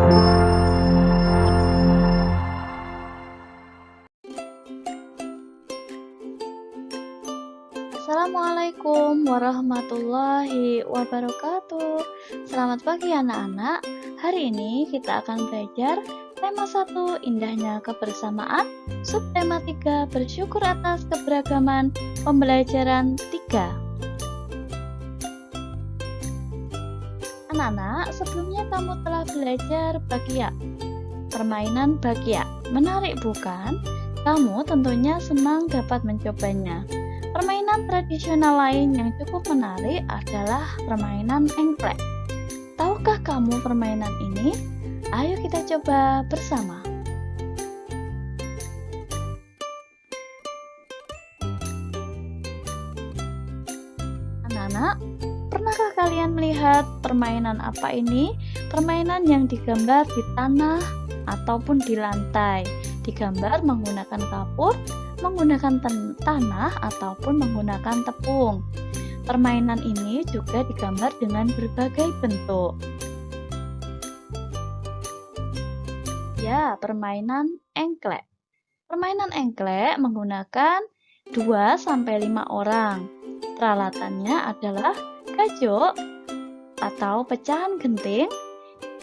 Assalamualaikum warahmatullahi wabarakatuh. Selamat pagi anak-anak. Hari ini kita akan belajar tema 1 indahnya kebersamaan, subtema 3 bersyukur atas keberagaman, pembelajaran 3. Anak-anak, sebelumnya kamu telah belajar bakia, permainan bakia. Menarik bukan? Kamu tentunya senang dapat mencobanya. Permainan tradisional lain yang cukup menarik adalah permainan engklek. Tahukah kamu permainan ini? Ayo kita coba bersama. Anak-anak, pernahkah kalian melihat permainan apa ini? Permainan yang digambar di tanah ataupun di lantai. Digambar menggunakan kapur, menggunakan tanah ataupun menggunakan tepung. Permainan ini juga digambar dengan berbagai bentuk. Ya, permainan engklek. Permainan engklek menggunakan 2-5 orang. Peralatannya adalah gajok atau pecahan genting,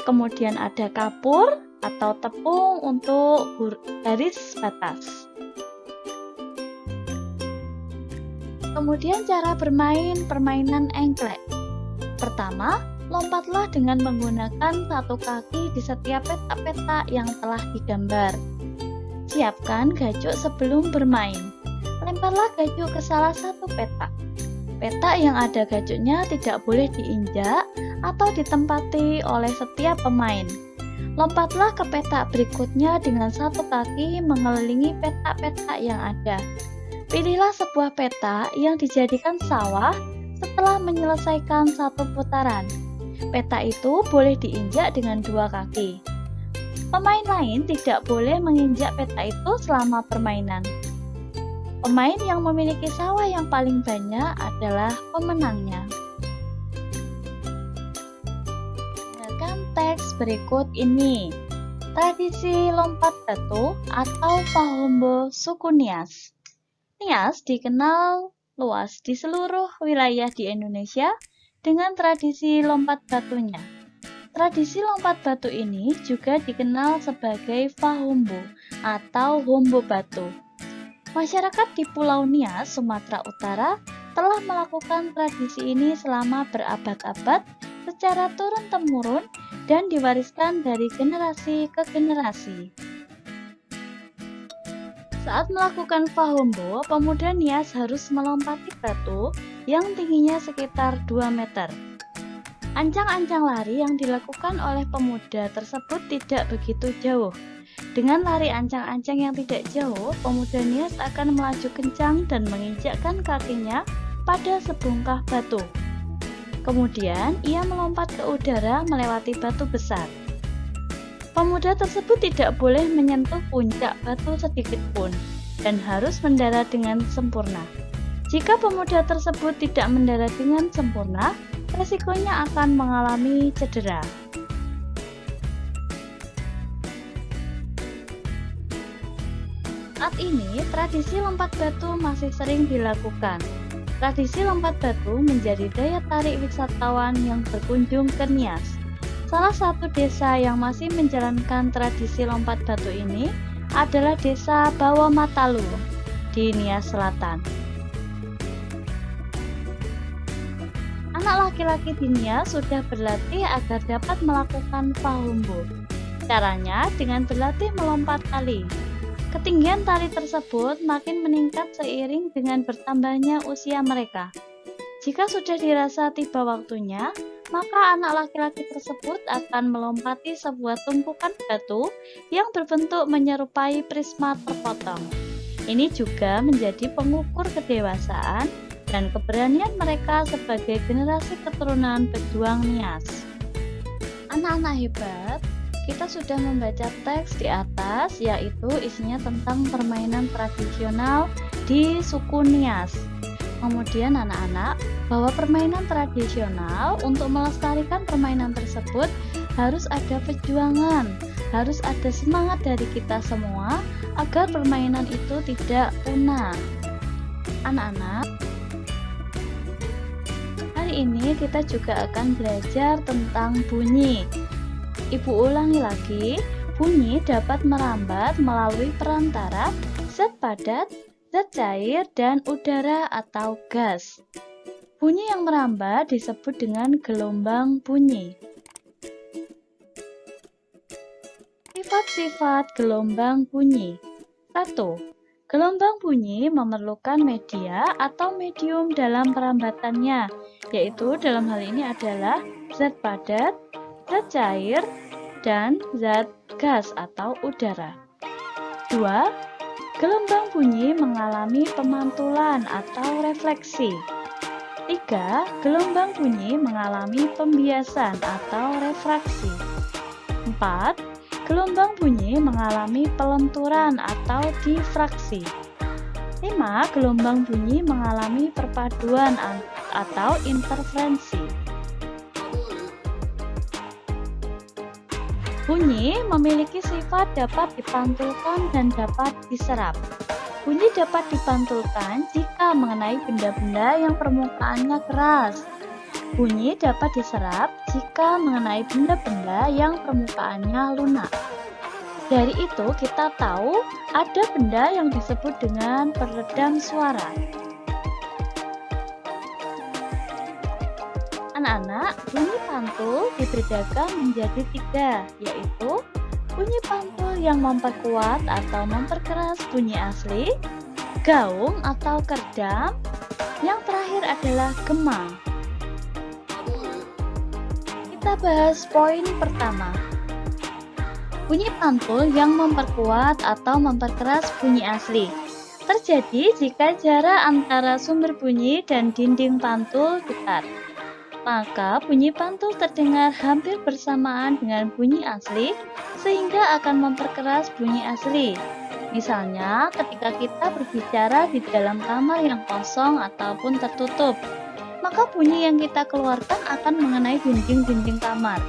kemudian ada kapur atau tepung untuk garis batas. Kemudian cara bermain permainan engklek. Pertama, lompatlah dengan menggunakan satu kaki di setiap petak-petak yang telah digambar. Siapkan gajok sebelum bermain. Lemparlah gajok ke salah satu petak. Petak yang ada gajoknya tidak boleh diinjak atau ditempati oleh setiap pemain. Lompatlah ke petak berikutnya dengan satu kaki mengelilingi petak-petak yang ada. Pilihlah sebuah petak yang dijadikan sawah setelah menyelesaikan satu putaran. Petak itu boleh diinjak dengan 2 kaki. Pemain lain tidak boleh menginjak petak itu selama permainan. Pemain yang memiliki sawah yang paling banyak adalah pemenangnya. Dengarkan teks berikut ini. Tradisi lompat batu atau Fahombo suku Nias. Nias dikenal luas di seluruh wilayah di Indonesia dengan tradisi lompat batunya. Tradisi lompat batu ini juga dikenal sebagai Fahombo atau Hombo Batu. Masyarakat di Pulau Nias, Sumatera Utara telah melakukan tradisi ini selama berabad-abad secara turun-temurun dan diwariskan dari generasi ke generasi. Saat melakukan Fahombo, pemuda Nias harus melompati batu yang tingginya sekitar 2 meter. Ancang-ancang lari yang dilakukan oleh pemuda tersebut tidak begitu jauh. Dengan lari ancang-ancang yang tidak jauh, pemuda Nias akan melaju kencang dan menginjakkan kakinya pada sebongkah batu. Kemudian, ia melompat ke udara melewati batu besar. Pemuda tersebut tidak boleh menyentuh puncak batu sedikit pun dan harus mendarat dengan sempurna. Jika pemuda tersebut tidak mendarat dengan sempurna, resikonya akan mengalami cedera. Saat ini, tradisi lompat batu masih sering dilakukan. Tradisi lompat batu menjadi daya tarik wisatawan yang berkunjung ke Nias. Salah satu desa yang masih menjalankan tradisi lompat batu ini adalah desa Bawamatalu di Nias Selatan. Anak laki-laki di Nias sudah berlatih agar dapat melakukan Fahombo. Caranya dengan berlatih melompat tali. Ketinggian tali tersebut makin meningkat seiring dengan bertambahnya usia mereka. Jika sudah dirasa tiba waktunya, maka anak laki-laki tersebut akan melompati sebuah tumpukan batu yang berbentuk menyerupai prisma terpotong. Ini juga menjadi pengukur kedewasaan dan keberanian mereka sebagai generasi keturunan pejuang Nias. Anak-anak hebat, kita sudah membaca teks di atas, yaitu isinya tentang permainan tradisional di suku Nias. Kemudian anak-anak, bahwa permainan tradisional untuk melestarikan permainan tersebut harus ada perjuangan, harus ada semangat dari kita semua agar permainan itu tidak punah. Anak-anak, hari ini kita juga akan belajar tentang bunyi. Ibu ulangi lagi, bunyi dapat merambat melalui perantara zat padat, zat cair, dan udara atau gas. Bunyi yang merambat disebut dengan gelombang bunyi. Sifat-sifat gelombang bunyi. 1. Gelombang bunyi memerlukan media atau medium dalam perambatannya, yaitu dalam hal ini adalah zat padat, zat cair, dan zat gas atau udara. 2. Gelombang bunyi mengalami pemantulan atau refleksi. 3. Gelombang bunyi mengalami pembiasan atau refraksi. 4. Gelombang bunyi mengalami pelenturan atau difraksi. 5. Gelombang bunyi mengalami perpaduan atau interferensi. Bunyi memiliki sifat dapat dipantulkan dan dapat diserap. Bunyi dapat dipantulkan jika mengenai benda-benda yang permukaannya keras. Bunyi dapat diserap jika mengenai benda-benda yang permukaannya lunak. Dari itu kita tahu ada benda yang disebut dengan peredam suara. Anak-anak, bunyi pantul dibedakan menjadi 3, yaitu bunyi pantul yang memperkuat atau memperkeras bunyi asli, gaung atau kerdam, yang terakhir adalah gema. Kita bahas poin pertama. Bunyi pantul yang memperkuat atau memperkeras bunyi asli terjadi jika jarak antara sumber bunyi dan dinding pantul dekat. Maka bunyi pantul terdengar hampir bersamaan dengan bunyi asli sehingga akan memperkeras bunyi asli. Misalnya ketika kita berbicara di dalam kamar yang kosong ataupun tertutup, maka bunyi yang kita keluarkan akan mengenai dinding-dinding kamar.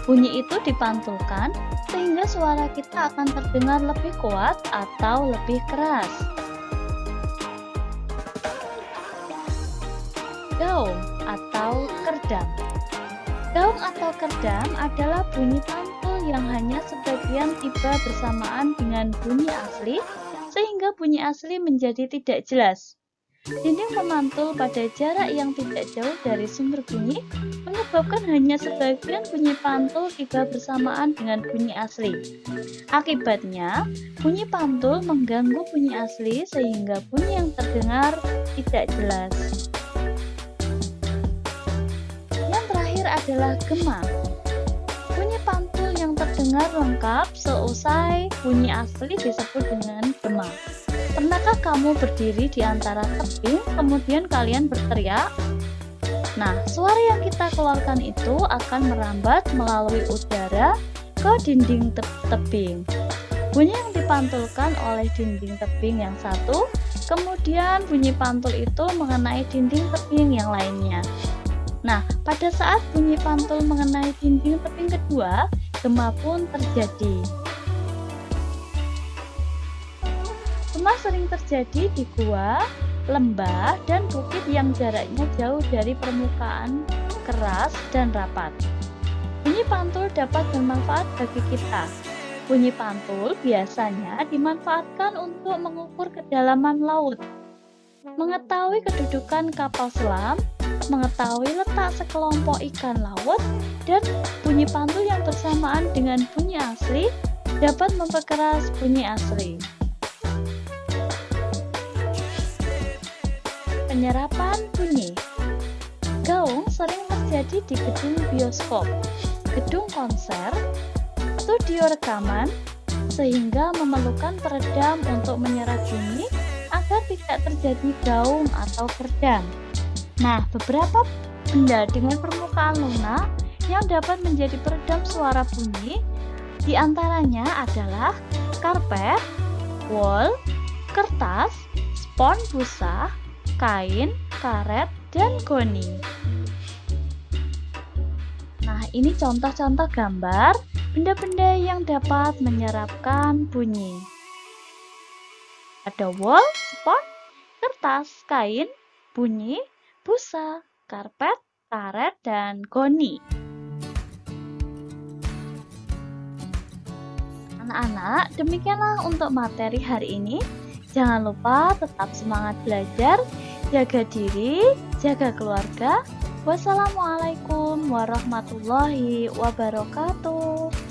Bunyi itu dipantulkan sehingga suara kita akan terdengar lebih kuat atau lebih keras. Gaung atau kerdam. Gaung atau kerdam adalah bunyi pantul yang hanya sebagian tiba bersamaan dengan bunyi asli, sehingga bunyi asli menjadi tidak jelas. Dinding pemantul pada jarak yang tidak jauh dari sumber bunyi menyebabkan hanya sebagian bunyi pantul tiba bersamaan dengan bunyi asli. Akibatnya, bunyi pantul mengganggu bunyi asli sehingga bunyi yang terdengar tidak jelas. Adalah gema. Bunyi pantul yang terdengar lengkap seusai bunyi asli disebut dengan gema. Pernahkah kamu berdiri di antara tebing kemudian kalian berteriak? Nah, suara yang kita keluarkan itu akan merambat melalui udara ke dinding tebing. Bunyi yang dipantulkan oleh dinding tebing yang satu, kemudian bunyi pantul itu mengenai dinding tebing yang lainnya. Nah, pada saat bunyi pantul mengenai dinding tebing kedua, gema pun terjadi. Gema sering terjadi di gua, lembah, dan bukit yang jaraknya jauh dari permukaan keras dan rapat. Bunyi pantul dapat bermanfaat bagi kita. Bunyi pantul biasanya dimanfaatkan untuk mengukur kedalaman laut, mengetahui kedudukan kapal selam, mengetahui letak sekelompok ikan laut, dan bunyi pantul yang bersamaan dengan bunyi asli dapat memperkeras bunyi asli. Penyerapan bunyi. Gaung sering terjadi di gedung bioskop, gedung konser, studio rekaman, sehingga memerlukan peredam untuk menyerap bunyi agar tidak terjadi gaung atau kerdam. Nah, beberapa benda dengan permukaan lunak yang dapat menjadi peredam suara bunyi diantaranya adalah karpet, wol, kertas, spons busa, kain, karet, dan goni. Nah, ini contoh-contoh gambar benda-benda yang dapat menyerapkan bunyi. Ada wol, spot, kertas, kain, bunyi, busa, karpet, karet, dan goni. Anak-anak, demikianlah untuk materi hari ini. Jangan lupa tetap semangat belajar, jaga diri, jaga keluarga. Wassalamualaikum warahmatullahi wabarakatuh.